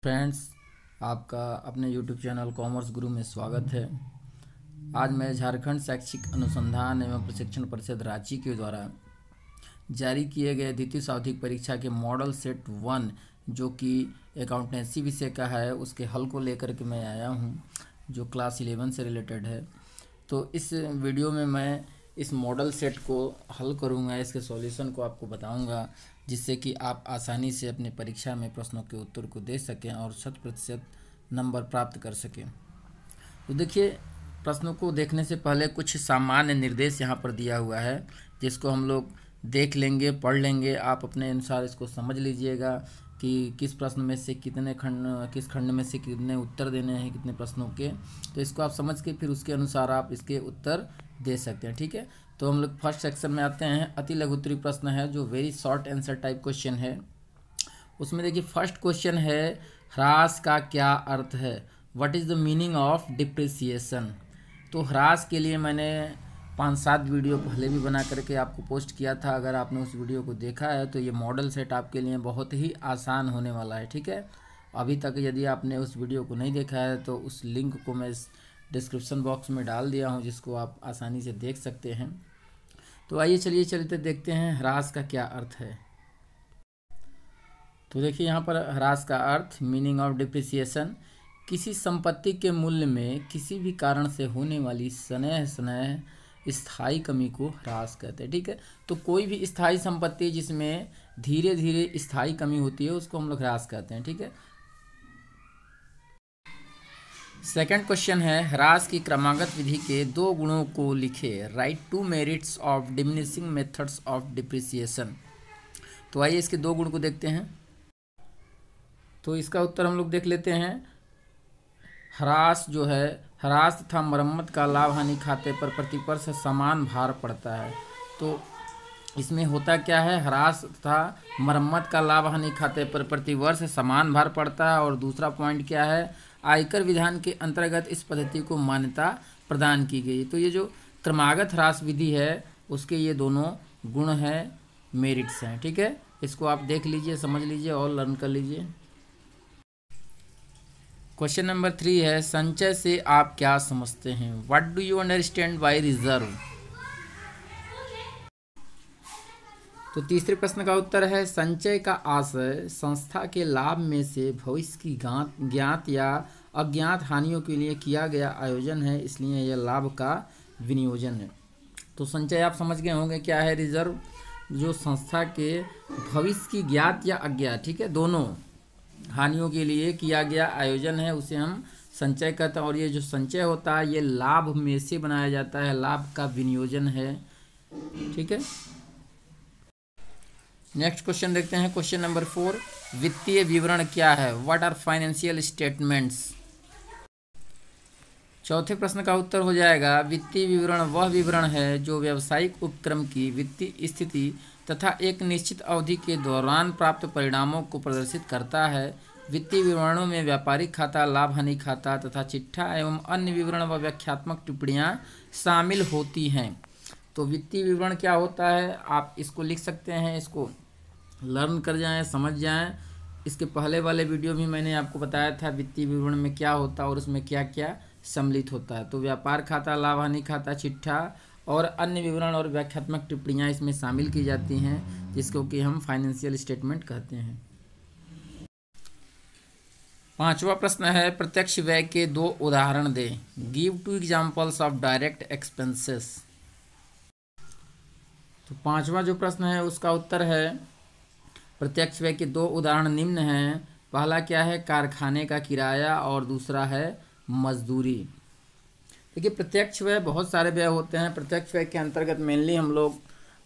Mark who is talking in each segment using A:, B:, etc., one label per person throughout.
A: Friends, आपका अपने YouTube channel commerce गुरु में स्वागत है। आज मैं झारखंड शैक्षिक अनुसंधान एवं प्रशिक्षण परिषद रांची के द्वारा जारी किए गए द्वितीय सावधिक परीक्षा के मॉडल सेट 1 जो कि अकाउंटेंसी विषय का है, उसके हल को लेकर के मैं आया हूं, जो क्लास 11 से रिलेटेड है। तो इस वीडियो में मैं इस मॉडल सेट को हल करूंगा, इसके सॉल्यूशन को आपको बताऊंगा, जिससे कि आप आसानी से अपने परीक्षा में प्रश्नों के उत्तर को दे सकें और 100% नंबर प्राप्त कर सकें। तो देखिए, प्रश्नों को देखने से पहले कुछ सामान्य निर्देश यहाँ पर दिया हुआ है, जिसको हम लोग देख लेंगे, पढ़ लेंगे। आप अपने अनुसार इसको समझ लीजिएगा कि किस प्रश्न में से कितने किस खंड में से कितने उत्तर देने हैं, कितने प्रश्नों के। तो इसको आप समझ के फिर उसके अनुसार आप इसके उत्तर दे सकते हैं। ठीक है, तो हम लोग फर्स्ट सेक्शन में आते हैं। अति लघु उत्तरीय प्रश्न है, जो very short answer type question है। उसमें देखिए, फर्स्ट क्वेश्चन है, ह्रास का क्या अर्थ है? What is the meaning of depreciation? तो ह्रास के लिए मैंने 5-7 वीडियो पहले भी बना करके आपको पोस्ट किया था। अगर आपने उस वीडियो को देखा है तो ये मॉडल सेट आपके लिए बहुत ही आसान होने वाला है। ठीक है, अभी तक यदि आपने उस वीडियो को नहीं देखा है तो उस लिंक को मैं डिस्क्रिप्शन बॉक्स में डाल दिया हूँ, जिसको आप आसानी से देख सकते हैं। तो आइए चलते देखते हैं ह्रास का क्या अर्थ है। तो देखिए, यहाँ पर ह्रास का अर्थ, मीनिंग ऑफ डिप्रिसिएशन, किसी संपत्ति के मूल्य में किसी भी कारण से होने वाली स्नेह स्थायी कमी को ह्रास कहते हैं। ठीक है, तो कोई भी स्थायी संपत्ति जिसमें धीरे धीरे स्थायी कमी होती है, उसको हम लोग ह्रास कहते हैं। ठीक है, सेकंड क्वेश्चन है, ह्रास की क्रमागत विधि के 2 गुणों को लिखे। Right 2 merits of diminishing methods of depreciation. तो आइए इसके 2 गुण को देखते हैं। तो इसका उत्तर हम लोग देख लेते हैं। ह्रास जो है, ह्रास तथा मरम्मत का लाभ हानि खाते पर प्रतिवर्ष समान भार पड़ता है। तो इसमें होता क्या है, ह्रास तथा मरम्मत का लाभ हानि खाते पर प्रतिवर्ष समान भार पड़ता है। और दूसरा पॉइंट क्या है, आयकर विधान के अंतर्गत इस पद्धति को मान्यता प्रदान की गई। तो ये जो क्रमागत ह्रास विधि है, उसके ये दोनों गुण हैं, मेरिट्स हैं। ठीक है, इसको आप देख लीजिए, समझ लीजिए और लर्न कर लीजिए। क्वेश्चन नंबर 3 है, संचय से आप क्या समझते हैं? What do you understand by reserve? तो तीसरे प्रश्न का उत्तर है, संचय का आशय संस्था के लाभ में से भविष्य की ज्ञात या अज्ञात हानियों के लिए किया गया आयोजन है, इसलिए यह लाभ का विनियोजन है। तो संचय आप समझ गए होंगे क्या है। रिजर्व जो संस्था के भविष्य की ज्ञात या अज्ञात, ठीक है, दोनों हानियों के लिए किया गया आयोजन है, उसे हम संचय कहते हैं। और ये जो संचय होता है, ये लाभ में से बनाया जाता है, लाभ का विनियोजन है। ठीक है, नेक्स्ट क्वेश्चन देखते हैं। क्वेश्चन नंबर 4, वित्तीय विवरण क्या है? What are financial statements? चौथे प्रश्न का उत्तर हो जाएगा, वित्तीय विवरण वह विवरण है जो व्यावसायिक उपक्रम की वित्तीय स्थिति तथा एक निश्चित अवधि के दौरान प्राप्त परिणामों को प्रदर्शित करता है। वित्तीय विवरणों में व्यापारिक खाता, लाभ हानि खाता तथा चिट्ठा एवं अन्य विवरण व व्याख्यात्मक टिप्पणियां शामिल होती हैं। तो वित्तीय विवरण क्या होता है, आप इसको लिख सकते हैं, इसको लर्न कर जाएं, समझ जाएं। इसके पहले वाले वीडियो भी मैंने आपको बताया था वित्तीय विवरण में क्या होता है और उसमें क्या क्या सम्मिलित होता है। तो व्यापार खाता, लाभ हानि खाता, चिट्ठा और अन्य विवरण और व्याख्यात्मक टिप्पणियां इसमें शामिल की जाती हैं, जिसको कि हम फाइनेंशियल स्टेटमेंट कहते हैं। 5वां प्रश्न है, प्रत्यक्ष व्यय के 2 उदाहरण दें। Give 2 examples of direct expenses. तो 5वां जो प्रश्न है, उसका उत्तर है, प्रत्यक्ष व्यय के 2 उदाहरण निम्न हैं। पहला क्या है, कारखाने का किराया, और दूसरा है मजदूरी। देखिए, प्रत्यक्ष व्यय बहुत सारे व्यय होते हैं। प्रत्यक्ष व्यय के अंतर्गत मेनली हम लोग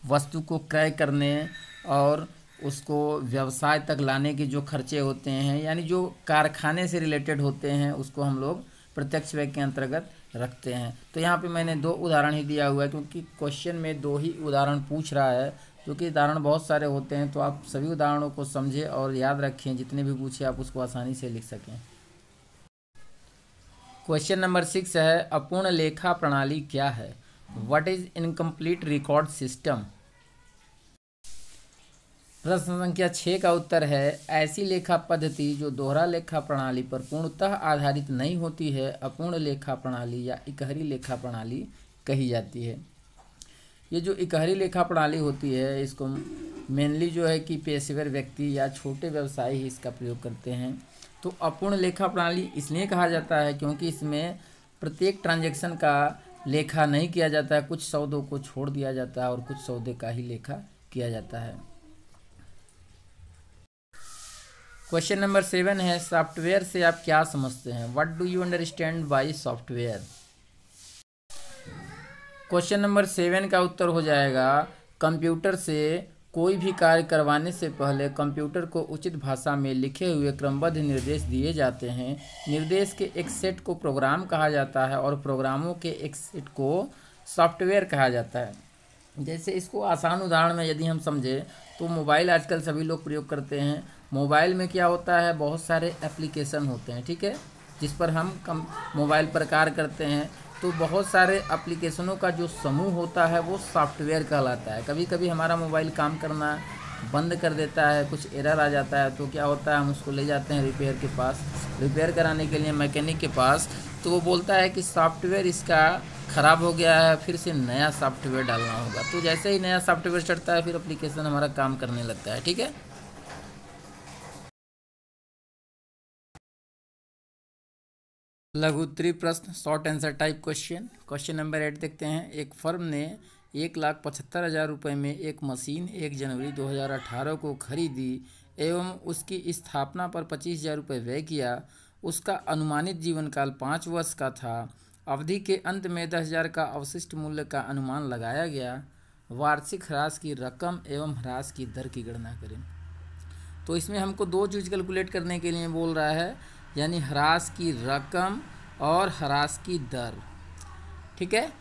A: वस्तु को क्रय करने और उसको व्यवसाय तक लाने के जो खर्चे होते हैं, यानी जो कारखाने से रिलेटेड होते हैं, उसको हम लोग प्रत्यक्ष व्यय के अंतर्गत रखते हैं। तो यहाँ पे मैंने 2 उदाहरण ही दिया हुआ है, क्योंकि क्वेश्चन में 2 ही उदाहरण पूछ रहा है, क्योंकि उदाहरण बहुत सारे होते हैं। तो आप सभी उदाहरणों को समझें और याद रखें, जितने भी पूछे आप उसको आसानी से लिख सकें। क्वेश्चन नंबर 6 है, अपूर्ण लेखा प्रणाली क्या है? What is incomplete record system? प्रश्न संख्या 6 का उत्तर है ऐसी लेखा पद्धति जो दोहरा लेखा प्रणाली पर पूर्णतः आधारित नहीं होती है अपूर्ण लेखा प्रणाली या इकहरी लेखा प्रणाली कही जाती है। ये जो इकहरी लेखा प्रणाली होती है इसको मेनली जो है कि पेशेवर व्यक्ति या छोटे व्यवसायी ही इसका प्रयोग करते हैं। तो अपूर्ण लेखा प्रणाली इसलिए कहा जाता है क्योंकि इसमें प्रत्येक ट्रांजैक्शन का लेखा नहीं किया जाता है, कुछ सौदों को छोड़ दिया जाता है और कुछ सौदे का ही लेखा किया जाता है। क्वेश्चन नंबर 7 है सॉफ्टवेयर से आप क्या समझते हैं? What do you understand by software? Question number 7 का उत्तर हो जाएगा कंप्यूटर से कोई भी कार्य करवाने से पहले कंप्यूटर को उचित भाषा में लिखे हुए क्रमबद्ध निर्देश दिए जाते हैं। निर्देश के एक सेट को प्रोग्राम कहा जाता है और प्रोग्रामों के एक सेट को सॉफ्टवेयर कहा जाता है। जैसे इसको आसान उदाहरण में यदि हम समझें तो मोबाइल आजकल सभी लोग प्रयोग करते हैं। मोबाइल में क्या होता है, बहुत सारे एप्लीकेशन होते हैं, ठीक है, जिस पर हम मोबाइल पर कार्य करते हैं। तो बहुत सारे एप्लीकेशनों का जो समूह होता है वो सॉफ्टवेयर कहलाता है। कभी कभी हमारा मोबाइल काम करना बंद कर देता है, कुछ एरर आ जाता है, तो क्या होता है हम उसको ले जाते हैं रिपेयर के पास, रिपेयर कराने के लिए मैकेनिक के पास। तो वो बोलता है कि सॉफ्टवेयर इसका ख़राब हो गया है, फिर से नया सॉफ्टवेयर डालना होगा। तो जैसे ही नया सॉफ्टवेयर चढ़ता है फिर एप्लीकेशन हमारा काम करने लगता है, ठीक है। लघु उत्तरीय प्रश्न, short answer type question. Question number 8 देखते हैं। एक फर्म ने 1,75,000 रुपये में एक मशीन 1 जनवरी 2018 को खरीदी एवं उसकी स्थापना पर 25,000 रुपये व्यय किया। उसका अनुमानित जीवन काल 5 वर्ष का था। अवधि के अंत में 10,000 का अवशिष्ट मूल्य का अनुमान लगाया गया। वार्षिक ह्रास की रकम एवं ह्रास की दर की गणना करें। तो इसमें हमको दो चीज़ कैलकुलेट करने के लिए बोल रहा है, यानी ह्रास की रकम और ह्रास की दर, ठीक है।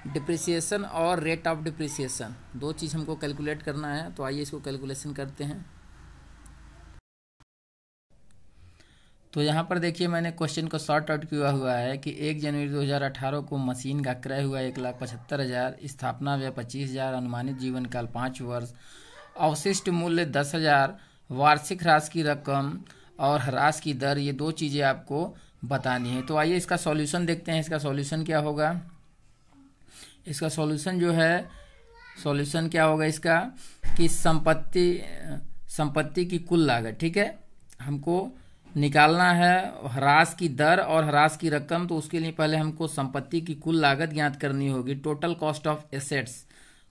A: डिप्रिसिएशन और रेट ऑफ डिप्रिसिएशन, दो चीज़ हमको कैलकुलेट करना है। तो आइए इसको कैलकुलेशन करते हैं। तो यहाँ पर देखिए मैंने क्वेश्चन को सॉर्ट आउट किया हुआ है कि 1 जनवरी 2018 को मशीन का क्रय हुआ 1,75,000, स्थापना व्यय 25,000, अनुमानित जीवन काल 5 वर्ष, अवशिष्ट मूल्य 10,000, वार्षिक ह्रास की रकम और ह्रास की दर, ये दो चीज़ें आपको बतानी है। तो आइए इसका सॉल्यूशन देखते हैं। इसका सॉल्यूशन क्या होगा? इसका सॉल्यूशन जो है, सॉल्यूशन क्या होगा इसका कि संपत्ति की कुल लागत, ठीक है, हमको निकालना है ह्रास की दर और ह्रास की रकम। तो उसके लिए पहले हमको संपत्ति की कुल लागत ज्ञात करनी होगी, टोटल कॉस्ट ऑफ एसेट्स।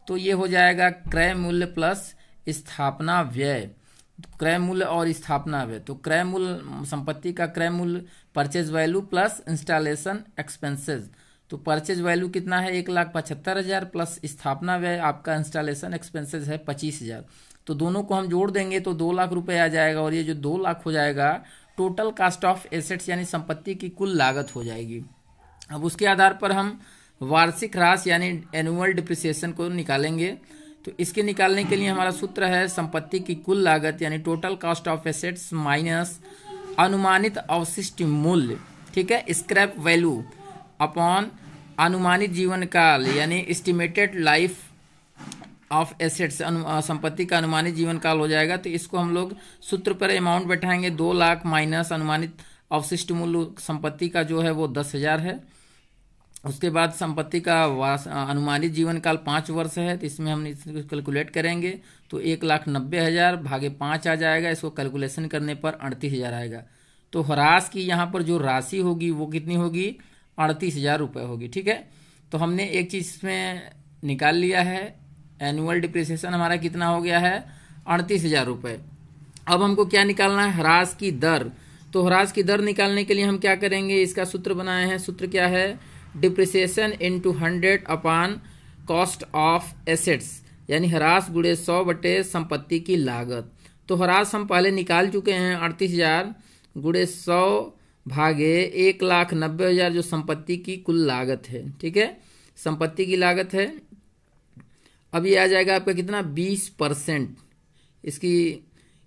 A: तो ये हो जाएगा क्रय मूल्य प्लस स्थापना व्यय, क्रय मूल्य और स्थापना व्यय। तो क्रय मूल्य, संपत्ति का क्रय मूल्य purchase value plus installation expenses. तो परचेज वैल्यू कितना है 1,75,000 प्लस स्थापना व्यय आपका इंस्टॉलेशन एक्सपेंसेस है 25,000। तो दोनों को हम जोड़ देंगे तो 2 लाख रुपए आ जाएगा और ये जो 2 लाख हो जाएगा टोटल कास्ट ऑफ एसेट्स यानी संपत्ति की कुल लागत हो जाएगी। अब उसके आधार पर हम वार्षिक ह्रास यानी एनुअल डिप्रिसिएशन को निकालेंगे। तो इसके निकालने के लिए हमारा सूत्र है संपत्ति की कुल लागत यानी total cost of assets minus अनुमानित अवशिष्ट मूल्य, ठीक है, स्क्रैप वैल्यू अपॉन अनुमानित जीवन काल यानी एस्टिमेटेड लाइफ ऑफ एसेट्स, संपत्ति का अनुमानित जीवन काल हो जाएगा। तो इसको हम लोग सूत्र पर अमाउंट बैठाएंगे 2 लाख माइनस अनुमानित अवशिष्ट मूल्य संपत्ति का जो है वो 10,000 है। उसके बाद संपत्ति का अनुमानित जीवन काल 5 वर्ष है। तो इसमें हम इसको कैलकुलेट करेंगे तो 1,90,000 भागे 5 आ जाएगा। इसको कैलकुलेशन करने पर 38,000 आएगा। तो ह्रास की यहाँ पर जो राशि होगी वो कितनी होगी 38,000 रुपये होगी, ठीक है। तो हमने एक चीज़ इसमें निकाल लिया है, एनुअल डिप्रिसिएशन हमारा कितना हो गया है 38,000 रुपये। अब हमको क्या निकालना है ह्रास की दर। तो ह्रास की दर निकालने के लिए हम क्या करेंगे, इसका सूत्र बनाए हैं। सूत्र क्या है, depreciation into 100 upon cost of assets यानी ह्रास गुणे 100 बटे संपत्ति की लागत। तो ह्रास हम पहले निकाल चुके हैं 38,000 गुणे 100 भागे 1,90,000 जो संपत्ति की कुल लागत है, ठीक है, संपत्ति की लागत है। अब ये आ जाएगा आपका कितना 20%, इसकी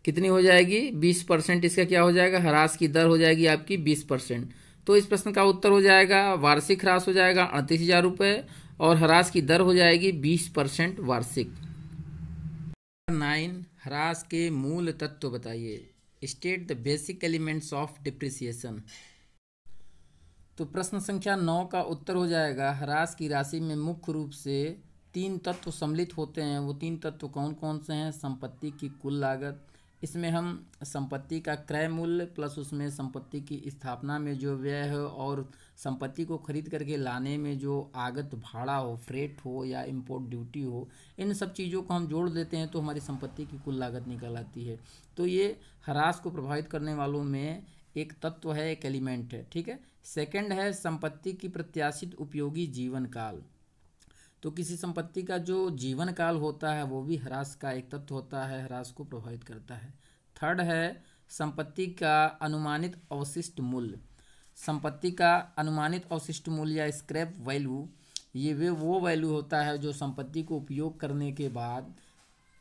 A: कितनी हो जाएगी 20%, इसका क्या हो जाएगा ह्रास की दर हो जाएगी आपकी 20%। तो इस प्रश्न का उत्तर हो जाएगा वार्षिक ह्रास हो जाएगा 38,000 रुपये और ह्रास की दर हो जाएगी 20% वार्षिक। 9 ह्रास के मूल तत्व बताइए। State the basic elements of depreciation. तो प्रश्न संख्या 9 का उत्तर हो जाएगा, ह्रास की राशि में मुख्य रूप से 3 तत्व सम्मिलित होते हैं। वो 3 तत्व कौन कौन से हैं? संपत्ति की कुल लागत, इसमें हम संपत्ति का क्रय मूल्य प्लस उसमें संपत्ति की स्थापना में जो व्यय है और संपत्ति को खरीद करके लाने में जो आगत भाड़ा हो, फ्रेट हो या इंपोर्ट ड्यूटी हो, इन सब चीज़ों को हम जोड़ देते हैं तो हमारी संपत्ति की कुल लागत निकल आती है। तो ये ह्रास को प्रभावित करने वालों में एक तत्व है, एक एलिमेंट है। ठीक है। सेकंड है संपत्ति की प्रत्याशित उपयोगी जीवन काल। तो किसी संपत्ति का जो जीवन काल होता है वो भी ह्रास का एक तत्व होता है, ह्रास को प्रभावित करता है। थर्ड है संपत्ति का अनुमानित अवशिष्ट मूल्य। संपत्ति का अनुमानित अवशिष्ट मूल्य या स्क्रैप वैल्यू, ये वो वैल्यू होता है जो संपत्ति को उपयोग करने के बाद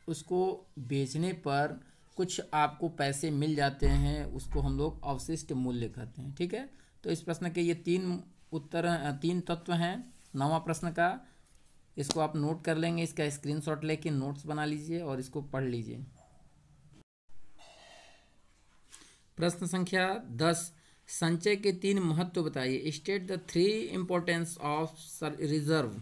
A: उसको बेचने पर कुछ आपको पैसे मिल जाते हैं, उसको हम लोग अवशिष्ट मूल्य कहते हैं। ठीक है। तो इस प्रश्न के ये 3 तत्व हैं 9वां प्रश्न का। इसको आप नोट कर लेंगे, इसका स्क्रीनशॉट लेके नोट्स बना लीजिए और इसको पढ़ लीजिए। प्रश्न संख्या 10, संचय के 3 महत्व बताइए। State the 3 importance of reserve.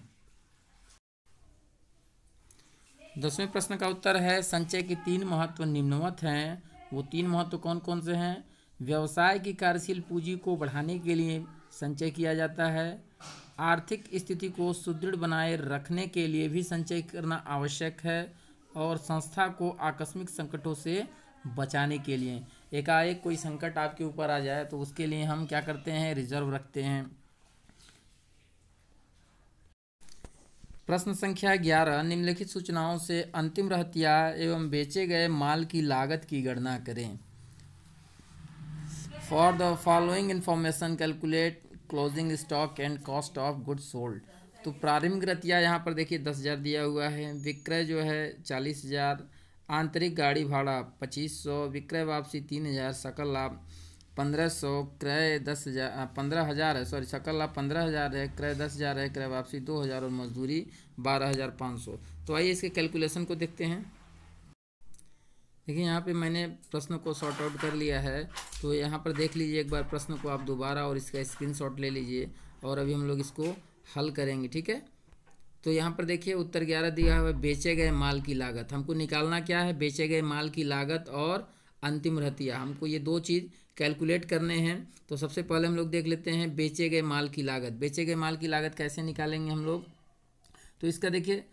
A: 10वें प्रश्न का उत्तर है, संचय के 3 महत्व निम्नवत हैं। वो 3 महत्व कौन कौन से हैं? व्यवसाय की कार्यशील पूंजी को बढ़ाने के लिए संचय किया जाता है। आर्थिक स्थिति को सुदृढ़ बनाए रखने के लिए भी संचय करना आवश्यक है। और संस्था को आकस्मिक संकटों से बचाने के लिए, एकाएक कोई संकट आपके ऊपर आ जाए तो उसके लिए हम क्या करते हैं? रिजर्व रखते हैं। प्रश्न संख्या 11, निम्नलिखित सूचनाओं से अंतिम रहतिया एवं बेचे गए माल की लागत की गणना करें। For the following information calculate closing stock and cost of goods sold. तो प्रारंभिक रहतिया यहाँ पर देखिए 10,000 दिया हुआ है, विक्रय जो है 40,000, आंतरिक गाड़ी भाड़ा 2500, विक्रय वापसी 3,000, सकल लाभ 1,500, क्रय 15,000 है, सॉरी सकल लाभ 15,000 है, क्रय 10,000 है, क्रय वापसी 2,000 और मजदूरी 12,500। तो आइए इसके कैलकुलेशन को देखते हैं। देखिए यहाँ पे मैंने प्रश्न को सॉर्ट आउट कर लिया है। तो यहाँ पर देख लीजिए एक बार प्रश्न को आप दोबारा और इसका स्क्रीनशॉट ले लीजिए और अभी हम लोग इसको हल करेंगे। ठीक है। तो यहाँ पर देखिए उत्तर 11 दिया हुआ है, बेचे गए माल की लागत। हमको निकालना क्या है? बेचे गए माल की लागत और अंतिम रहतिया, हमको ये 2 चीज़ कैलकुलेट करने हैं। तो सबसे पहले हम लोग देख लेते हैं बेचे गए माल की लागत। बेचे गए माल की लागत कैसे निकालेंगे हम लोग? तो इसका देखिए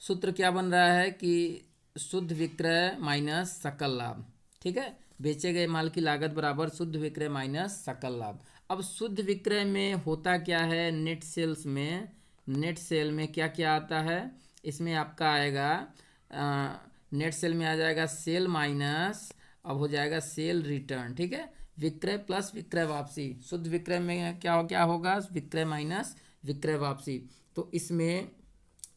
A: सूत्र क्या बन रहा है कि शुद्ध विक्रय माइनस सकल लाभ। ठीक है। बेचे गए माल की लागत बराबर शुद्ध विक्रय माइनस सकल लाभ। अब शुद्ध विक्रय में होता क्या है? नेट सेल्स में, नेट सेल में क्या क्या आता है? इसमें आपका आएगा नेट सेल में आ जाएगा सेल माइनस, अब हो जाएगा सेल रिटर्न। ठीक है। विक्रय प्लस विक्रय वापसी। शुद्ध विक्रय में क्या होगा? विक्रय माइनस विक्रय वापसी। तो इसमें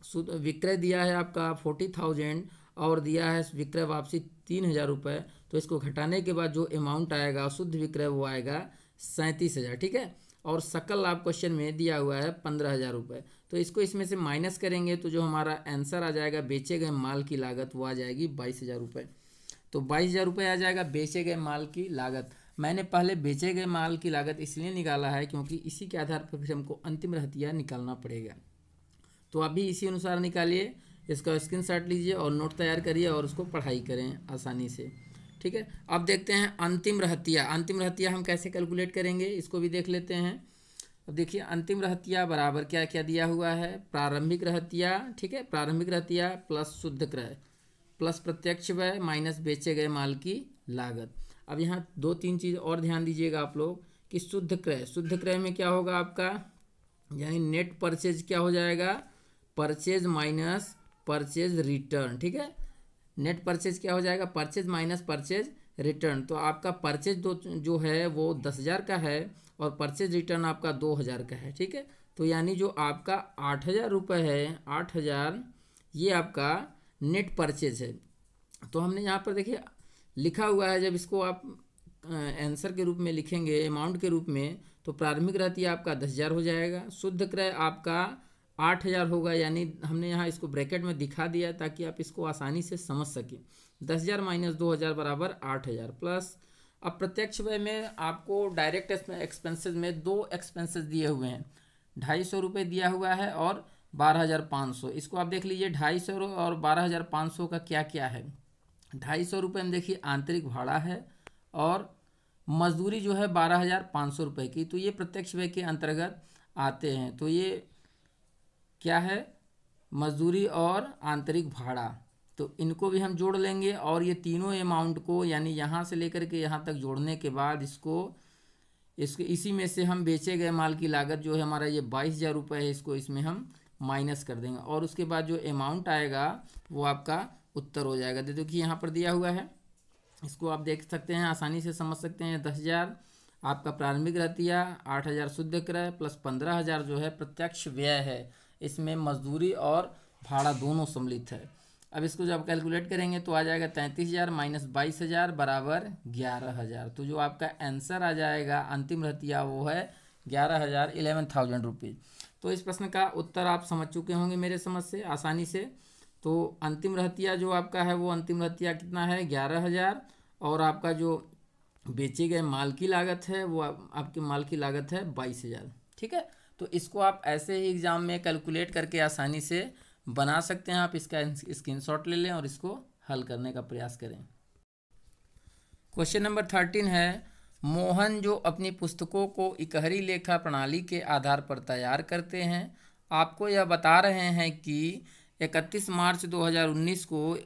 A: शुद्ध विक्रय दिया है आपका 40,000 और दिया है विक्रय वापसी 3,000 रुपये। तो इसको घटाने के बाद जो अमाउंट आएगा शुद्ध विक्रय वो आएगा 37,000। ठीक है। और सकल लाभ क्वेश्चन में दिया हुआ है 15,000 रुपये। तो इसको इसमें से माइनस करेंगे तो जो हमारा आंसर आ जाएगा बेचे गए माल की लागत वो आ जाएगी 22,000 रुपये। तो 22,000 रुपये आ जाएगा बेचे गए माल की लागत। मैंने पहले बेचे गए माल की लागत इसलिए निकाला है क्योंकि इसी के आधार पर फिर हमको अंतिम रहतिया निकालना पड़ेगा। तो आप भी इसी अनुसार निकालिए, इसका स्क्रीनशॉट लीजिए और नोट तैयार करिए और उसको पढ़ाई करें आसानी से। ठीक है। अब देखते हैं अंतिम रहतिया। अंतिम रहतिया हम कैसे कैलकुलेट करेंगे इसको भी देख लेते हैं। अब देखिए अंतिम रहतिया बराबर क्या क्या दिया हुआ है? प्रारंभिक रहतिया, ठीक है, प्रारंभिक रहतिया प्लस शुद्ध क्रय प्लस प्रत्यक्ष व्यय माइनस बेचे गए माल की लागत। अब यहाँ 2-3 चीज़ और ध्यान दीजिएगा आप लोग कि शुद्ध क्रय, शुद्ध क्रय में क्या होगा आपका? यानी नेट परचेज क्या हो जाएगा? Purchase minus purchase return. ठीक है। नेट परचेज क्या हो जाएगा? Purchase minus purchase return. तो आपका परचेज जो है वो 10,000 का है और परचेज रिटर्न आपका 2,000 का है। ठीक है। तो यानी जो आपका 8,000 रुपये है, 8,000 ये आपका नेट परचेज है। तो हमने यहाँ पर देखिए लिखा हुआ है, जब इसको आप आंसर के रूप में लिखेंगे अमाउंट के रूप में, तो प्रारंभिक रहतिया आपका 10,000 हो जाएगा, शुद्ध क्रय आपका 8,000 होगा। यानी हमने यहाँ इसको ब्रैकेट में दिखा दिया ताकि आप इसको आसानी से समझ सकें। 10,000 माइनस 2,000 बराबर 8,000 प्लस। अब प्रत्यक्ष व्यय में आपको डायरेक्ट एक्सपेंसेस में दो एक्सपेंसेस दिए हुए हैं, 250 रुपये दिया हुआ है और 12,500। इसको आप देख लीजिए 250 और 12,500 का क्या क्या है। 250 रुपये में देखिए आंतरिक भाड़ा है और मजदूरी जो है 12,500 रुपये की, तो ये प्रत्यक्ष व्यय के अंतर्गत आते हैं। तो ये क्या है, मजदूरी और आंतरिक भाड़ा, तो इनको भी हम जोड़ लेंगे और ये तीनों अमाउंट को यानी यहाँ से लेकर के यहाँ तक जोड़ने के बाद इसको इसी में से हम बेचे गए माल की लागत जो है हमारा ये 22,000 रुपये है, इसको इसमें हम माइनस कर देंगे और उसके बाद जो अमाउंट आएगा वो आपका उत्तर हो जाएगा। देखिए यहाँ पर दिया हुआ है, इसको आप देख सकते हैं, आसानी से समझ सकते हैं। 10,000 आपका प्रारंभिक रहतिया, 8,000 शुद्ध क्रय प्लस 15,000 जो है प्रत्यक्ष व्यय है, इसमें मजदूरी और भाड़ा दोनों सम्मिलित है। अब इसको जब कैलकुलेट करेंगे तो आ जाएगा 33,000 माइनस 22,000 बराबर 11,000। तो जो आपका आंसर आ जाएगा अंतिम रहतिया वो है 11,000, 11,000 रुपीज़। तो इस प्रश्न का उत्तर आप समझ चुके होंगे मेरे समझ से आसानी से। तो अंतिम रहतिया जो आपका है वो अंतिम रहतिया कितना है 11,000 और आपका जो बेचे गए माल की लागत है वो आपके माल की लागत है 22,000। ठीक है, तो इसको आप ऐसे ही एग्जाम में कैलकुलेट करके आसानी से बना सकते हैं। आप इसका स्क्रीनशॉट ले लें और इसको हल करने का प्रयास करें। क्वेश्चन नंबर 13 है, मोहन जो अपनी पुस्तकों को इकहरी लेखा प्रणाली के आधार पर तैयार करते हैं, आपको यह बता रहे हैं कि 31 मार्च 2019 को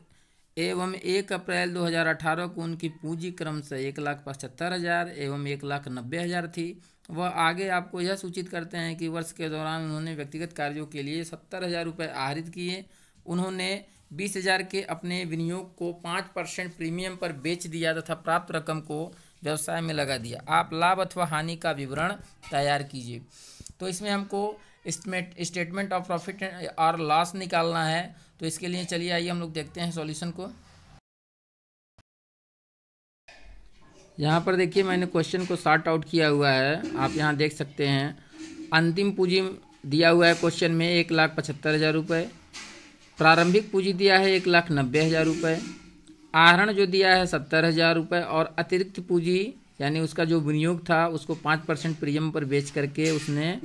A: एवं 1 अप्रैल 2018 को उनकी पूंजी क्रमशः 1,75,000 एवं 1,90,000 थी। वह आगे आपको यह सूचित करते हैं कि वर्ष के दौरान उन्होंने व्यक्तिगत कार्यों के लिए 70,000 रुपये आहरित किए। उन्होंने 20,000 के अपने विनियोग को 5% प्रीमियम पर बेच दिया तथा प्राप्त रकम को व्यवसाय में लगा दिया। आप लाभ अथवा हानि का विवरण तैयार कीजिए। तो इसमें हमको स्टेटमेंट ऑफ प्रॉफिट और लॉस निकालना है। तो इसके लिए चलिए आइए हम लोग देखते हैं सॉल्यूशन को। यहाँ पर देखिए मैंने क्वेश्चन को सॉर्ट आउट किया हुआ है, आप यहाँ देख सकते हैं। अंतिम पूंजी दिया हुआ है क्वेश्चन में 1,75,000 रुपये, प्रारंभिक पूंजी दिया है 1,90,000 रुपये, आहरण जो दिया है 70,000 रुपये और अतिरिक्त पूंजी यानी उसका जो विनियोग था उसको 5% प्रीमियम पर बेच करके उसने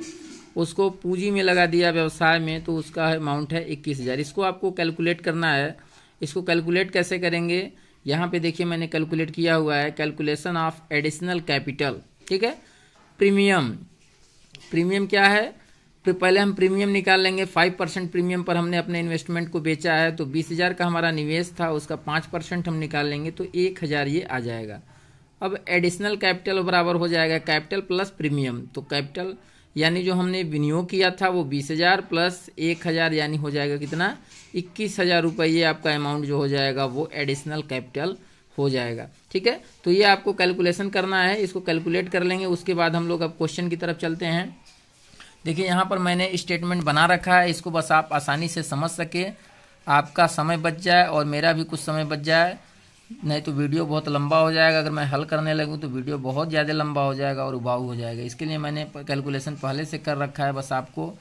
A: उसको पूंजी में लगा दिया व्यवसाय में, तो उसका अमाउंट है 21,000। इसको आपको कैलकुलेट करना है। इसको कैलकुलेट कैसे करेंगे, यहाँ पे देखिए मैंने कैलकुलेट किया हुआ है, कैलकुलेशन ऑफ एडिशनल कैपिटल। ठीक है, प्रीमियम क्या है, तो पहले हम प्रीमियम निकाल लेंगे। 5% प्रीमियम पर हमने अपने इन्वेस्टमेंट को बेचा है, तो 20,000 का हमारा निवेश था, उसका 5% हम निकाल लेंगे तो 1,000 ये आ जाएगा। अब एडिशनल कैपिटल बराबर हो जाएगा कैपिटल प्लस प्रीमियम। तो कैपिटल यानी जो हमने विनियोग किया था वो 20,000 प्लस 1,000 यानी हो जाएगा कितना 21,000 रुपये। ये आपका अमाउंट जो हो जाएगा वो एडिशनल कैपिटल हो जाएगा। ठीक है, तो ये आपको कैलकुलेशन करना है, इसको कैलकुलेट कर लेंगे। उसके बाद हम लोग अब क्वेश्चन की तरफ चलते हैं। देखिए यहाँ पर मैंने स्टेटमेंट बना रखा है, इसको बस आप आसानी से समझ सके, आपका समय बच जाए और मेरा भी कुछ समय बच जाए, नहीं तो वीडियो बहुत लंबा हो जाएगा। अगर मैं हल करने लगूँ तो वीडियो बहुत ज़्यादा लंबा हो जाएगा और उबाऊ हो जाएगा। इसके लिए मैंने कैलकुलेशन पहले से कर रखा है, बस आपको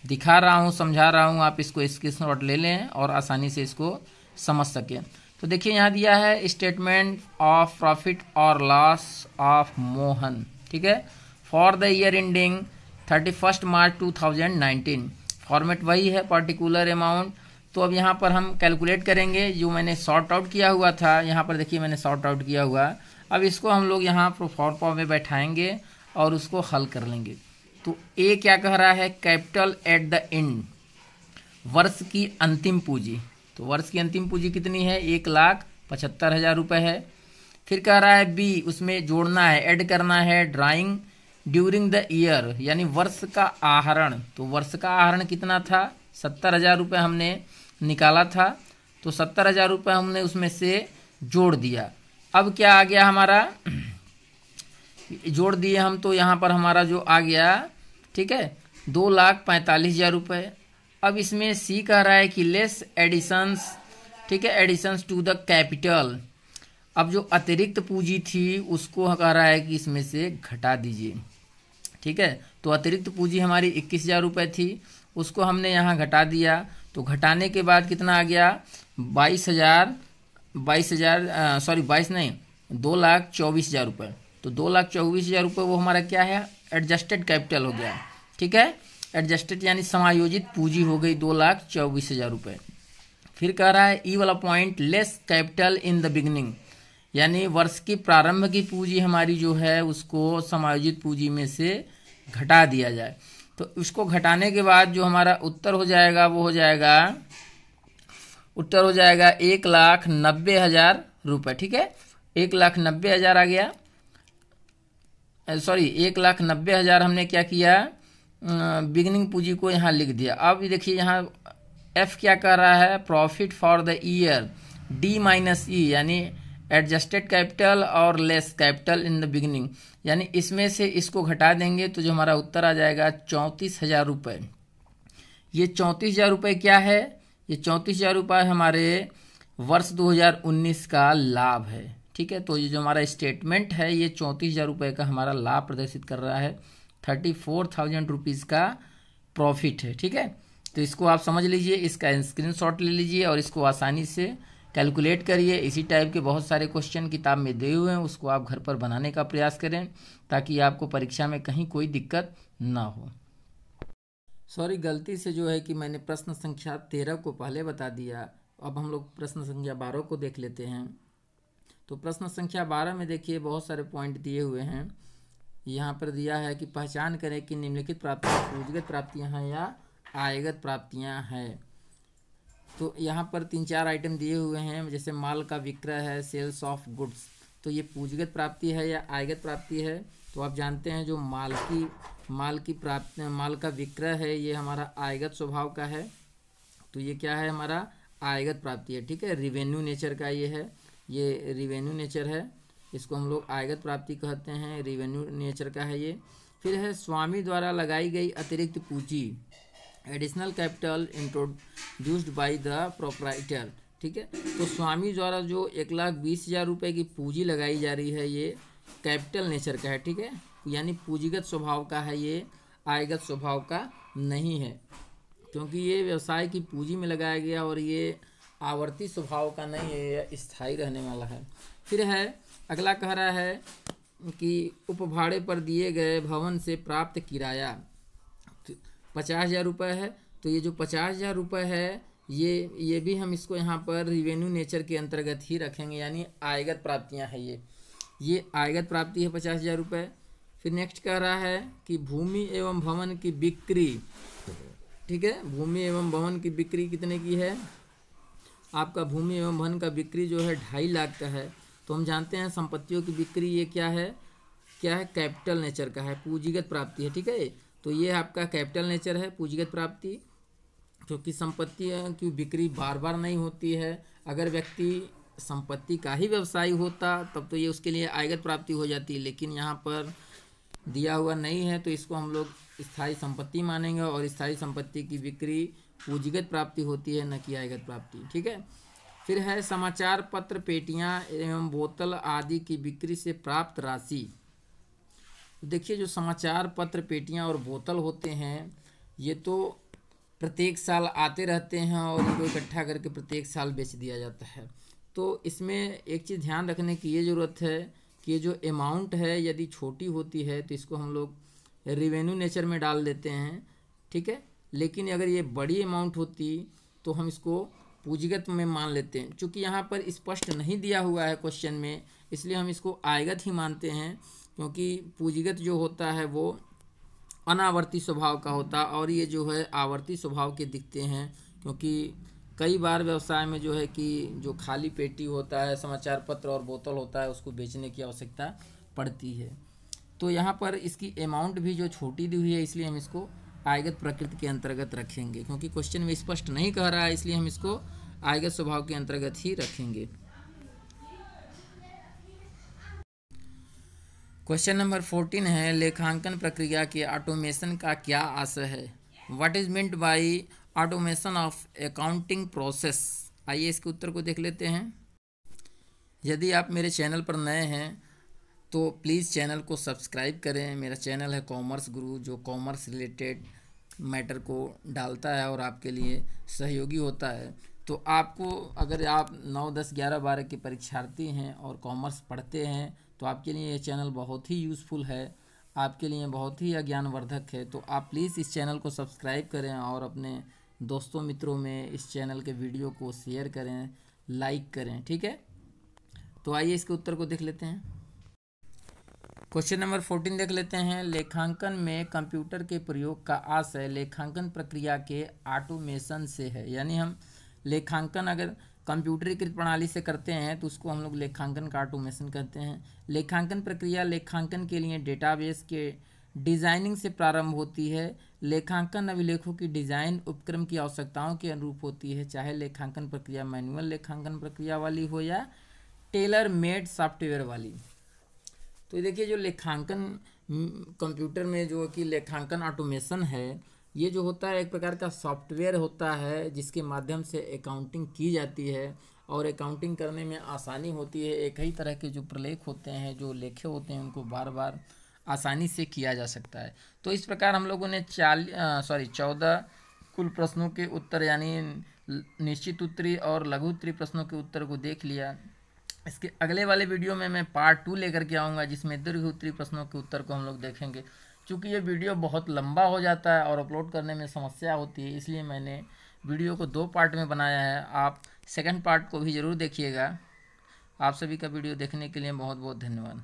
A: दिखा रहा हूँ, समझा रहा हूँ, आप इसको स्क्रीनशॉट ले लें और आसानी से इसको समझ सकें। तो देखिए यहाँ दिया है स्टेटमेंट ऑफ प्रॉफिट और लॉस ऑफ मोहन। ठीक है, for the year ending 31 March 2019, format वही है, पर्टिकुलर अमाउंट। तो अब यहाँ पर हम कैलकुलेट करेंगे जो मैंने सॉर्ट आउट किया हुआ था। यहाँ पर देखिए मैंने सॉर्ट आउट किया हुआ, अब इसको हम लोग यहाँ पर फॉर्म में बैठाएंगे और उसको हल कर लेंगे। तो ए क्या कह रहा है, कैपिटल एट द एंड, वर्ष की अंतिम पूंजी। तो वर्ष की अंतिम पूंजी कितनी है 1,75,000 रुपये है। फिर कह रहा है बी, उसमें जोड़ना है, ऐड करना है ड्राइंग ड्यूरिंग द ईयर यानी वर्ष का आहरण। तो वर्ष का आहरण कितना था 70,000 रुपये हमने निकाला था, तो 70,000 रुपये हमने उसमें से जोड़ दिया। अब क्या आ गया हमारा, जोड़ दिए हम, तो यहाँ पर हमारा जो आ गया, ठीक है 2,45,000 रुपये। अब इसमें सी कह रहा है कि लेस एडिशंस, ठीक है, एडिशंस टू द कैपिटल। अब जो अतिरिक्त पूंजी थी उसको कह रहा है कि इसमें से घटा दीजिए। ठीक है, तो अतिरिक्त पूंजी हमारी 21,000 रुपये थी, उसको हमने यहाँ घटा दिया। तो घटाने के बाद कितना आ गया 22,000 22,000 सॉरी 22 नहीं, 2,24,000 रुपये। तो 2,24,000 रुपये वो हमारा क्या है, एडजस्टेड कैपिटल हो गया। ठीक है, एडजस्टेड यानी समायोजित पूंजी हो गई 2,24,000 रुपये। फिर कह रहा है ई वाला point, less capital in the beginning, यानी वर्ष की प्रारंभ की पूंजी हमारी जो है उसको समायोजित पूंजी में से घटा दिया जाए। तो उसको घटाने के बाद जो हमारा उत्तर हो जाएगा वो हो जाएगा, उत्तर हो जाएगा 1,90,000 रुपये। ठीक है, 1,90,000 आ गया, सॉरी 1,90,000 हमने क्या किया, बिगनिंग पूंजी को यहाँ लिख दिया। अब देखिए यहाँ एफ क्या कर रहा है, profit for the year D minus E, यानी एडजस्टेड कैपिटल और less capital in the beginning, यानी इसमें से इसको घटा देंगे तो जो हमारा उत्तर आ जाएगा 34,000 रुपये। ये 34,000 रुपये क्या है, ये 34,000 रुपये हमारे वर्ष 2019 का लाभ है। ठीक है, तो ये जो हमारा स्टेटमेंट है ये 34,000 रुपये का हमारा लाभ प्रदर्शित कर रहा है, 34,000 रुपीज़ का प्रॉफिट है। ठीक है, तो इसको आप समझ लीजिए, इसका स्क्रीनशॉट ले लीजिए और इसको आसानी से कैलकुलेट करिए। इसी टाइप के बहुत सारे क्वेश्चन किताब में दिए हुए हैं, उसको आप घर पर बनाने का प्रयास करें ताकि आपको परीक्षा में कहीं कोई दिक्कत ना हो। सॉरी, गलती से जो है कि मैंने प्रश्न संख्या 13 को पहले बता दिया। अब हम लोग प्रश्न संख्या 12 को देख लेते हैं। तो प्रश्न संख्या 12 में देखिए बहुत सारे पॉइंट दिए हुए हैं। यहाँ पर दिया है कि पहचान करें कि निम्नलिखित प्राप्तियाँ पूंजीगत प्राप्तियाँ हैं या आयगत प्राप्तियाँ हैं। तो यहाँ पर 3-4 आइटम दिए हुए हैं, जैसे माल का विक्रय है, सेल्स ऑफ गुड्स, तो ये पूंजीगत प्राप्ति है या आयगत प्राप्ति है। तो आप जानते हैं जो माल की प्राप्ति, माल का विक्रय है, ये हमारा आयगत स्वभाव का है, तो ये क्या है, हमारा आयगत प्राप्ति है। ठीक है, रिवेन्यू नेचर का ये है, ये रिवेन्यू नेचर है, इसको हम लोग आयगत प्राप्ति कहते हैं, रिवेन्यू नेचर का है ये। फिर है स्वामी द्वारा लगाई गई अतिरिक्त पूंजी, additional capital introduced by the proprietor. ठीक है, तो स्वामी द्वारा जो 1,20,000 रुपये की पूंजी लगाई जा रही है ये कैपिटल नेचर का है। ठीक है, यानी पूंजीगत स्वभाव का है, ये आयगत स्वभाव का नहीं है, क्योंकि ये व्यवसाय की पूंजी में लगाया गया और ये आवर्ती स्वभाव का नहीं है, ये स्थायी रहने वाला है। फिर है अगला कह रहा है कि उपभाड़े पर दिए गए भवन से प्राप्त किराया 50,000 रुपये है। तो ये जो 50,000 रुपये है ये भी हम इसको यहाँ पर रिवेन्यू नेचर के अंतर्गत ही रखेंगे, यानी आयगत प्राप्तियाँ हैं, ये आयगत प्राप्ति है 50,000 रुपये। फिर नेक्स्ट कह रहा है कि भूमि एवं भवन की बिक्री। ठीक है, भूमि एवं भवन की बिक्री कितने की है, आपका भूमि एवं भवन का बिक्री जो है 2.5 लाख का है। तो हम जानते हैं संपत्तियों की बिक्री ये क्या है, कैपिटल नेचर का है, पूंजीगत प्राप्ति है। ठीक है, तो ये आपका कैपिटल नेचर है, पूंजीगत प्राप्ति, क्योंकि संपत्ति की बिक्री बार बार नहीं होती है। अगर व्यक्ति संपत्ति का ही व्यवसायी होता तब तो ये उसके लिए आयगत प्राप्ति हो जाती, लेकिन यहाँ पर दिया हुआ नहीं है, तो इसको हम लोग स्थायी संपत्ति मानेंगे और स्थायी संपत्ति की बिक्री पूंजीगत प्राप्ति होती है, न कि आयगत प्राप्ति। ठीक है, फिर है समाचार पत्र, पेटियाँ एवं बोतल आदि की बिक्री से प्राप्त राशि। देखिए जो समाचार पत्र, पेटियाँ और बोतल होते हैं ये तो प्रत्येक साल आते रहते हैं और इनको इकट्ठा करके प्रत्येक साल बेच दिया जाता है। तो इसमें एक चीज़ ध्यान रखने की ये ज़रूरत है कि ये जो अमाउंट है यदि छोटी होती है तो इसको हम लोग रिवेन्यू नेचर में डाल देते हैं। ठीक है, लेकिन अगर ये बड़ी अमाउंट होती तो हम इसको पूंजीगत में मान लेते हैं। चूँकि यहाँ पर स्पष्ट नहीं दिया हुआ है क्वेश्चन में, इसलिए हम इसको आयगत ही मानते हैं, क्योंकि पूंजीगत जो होता है वो अनावर्ती स्वभाव का होता है और ये जो है आवर्ती स्वभाव के दिखते हैं, क्योंकि कई बार व्यवसाय में जो है कि जो खाली पेटी होता है, समाचार पत्र और बोतल होता है, उसको बेचने की आवश्यकता पड़ती है। तो यहाँ पर इसकी अमाउंट भी जो छोटी दी हुई है, इसलिए हम इसको आयगत प्रकृति के अंतर्गत रखेंगे, क्योंकि क्वेश्चन में स्पष्ट नहीं कह रहा है, इसलिए हम इसको आयगत स्वभाव के अंतर्गत ही रखेंगे। क्वेश्चन नंबर 14 है, लेखांकन प्रक्रिया के ऑटोमेशन का क्या आशय है। What is meant by automation of accounting process. आइए इसके उत्तर को देख लेते हैं। यदि आप मेरे चैनल पर नए हैं तो प्लीज़ चैनल को सब्सक्राइब करें। मेरा चैनल है कॉमर्स गुरु, जो कॉमर्स रिलेटेड मैटर को डालता है और आपके लिए सहयोगी होता है। तो आपको, अगर आप 9, 10, 11, 12 के परीक्षार्थी हैं और कॉमर्स पढ़ते हैं तो आपके लिए ये चैनल बहुत ही यूज़फुल है, आपके लिए बहुत ही ज्ञानवर्धक है। तो आप प्लीज़ इस चैनल को सब्सक्राइब करें और अपने दोस्तों मित्रों में इस चैनल के वीडियो को शेयर करें, लाइक करें, ठीक है। तो आइए इसके उत्तर को देख लेते हैं। क्वेश्चन नंबर 14 देख लेते हैं। लेखांकन में कंप्यूटर के प्रयोग का आशय लेखांकन प्रक्रिया के ऑटोमेशन से है। यानी हम लेखांकन अगर कंप्यूटरीकृत प्रणाली से करते हैं तो उसको हम लोग लेखांकन का ऑटोमेशन कहते हैं। लेखांकन प्रक्रिया लेखांकन के लिए डेटाबेस के डिजाइनिंग से प्रारंभ होती है। लेखांकन अभिलेखों की डिजाइन उपक्रम की आवश्यकताओं के अनुरूप होती है, चाहे लेखांकन प्रक्रिया मैनुअल लेखांकन प्रक्रिया वाली हो या टेलर मेड सॉफ्टवेयर वाली। तो देखिए, जो लेखांकन कंप्यूटर में जो कि लेखांकन ऑटोमेशन है, ये जो होता है एक प्रकार का सॉफ्टवेयर होता है जिसके माध्यम से अकाउंटिंग की जाती है और अकाउंटिंग करने में आसानी होती है। एक ही तरह के जो प्रलेख होते हैं, जो लेखे होते हैं, उनको बार बार आसानी से किया जा सकता है। तो इस प्रकार हम लोगों ने 14 कुल प्रश्नों के उत्तर यानी निश्चित उत्तरी और लघु उत्तरी प्रश्नों के उत्तर को देख लिया। इसके अगले वाले वीडियो में मैं पार्ट 2 लेकर के आऊँगा जिसमें दीर्घ उत्तरी प्रश्नों के उत्तर को हम लोग देखेंगे। चूँकि ये वीडियो बहुत लंबा हो जाता है और अपलोड करने में समस्या होती है, इसलिए मैंने वीडियो को 2 पार्ट में बनाया है। आप सेकंड पार्ट को भी ज़रूर देखिएगा। आप सभी का वीडियो देखने के लिए बहुत बहुत धन्यवाद।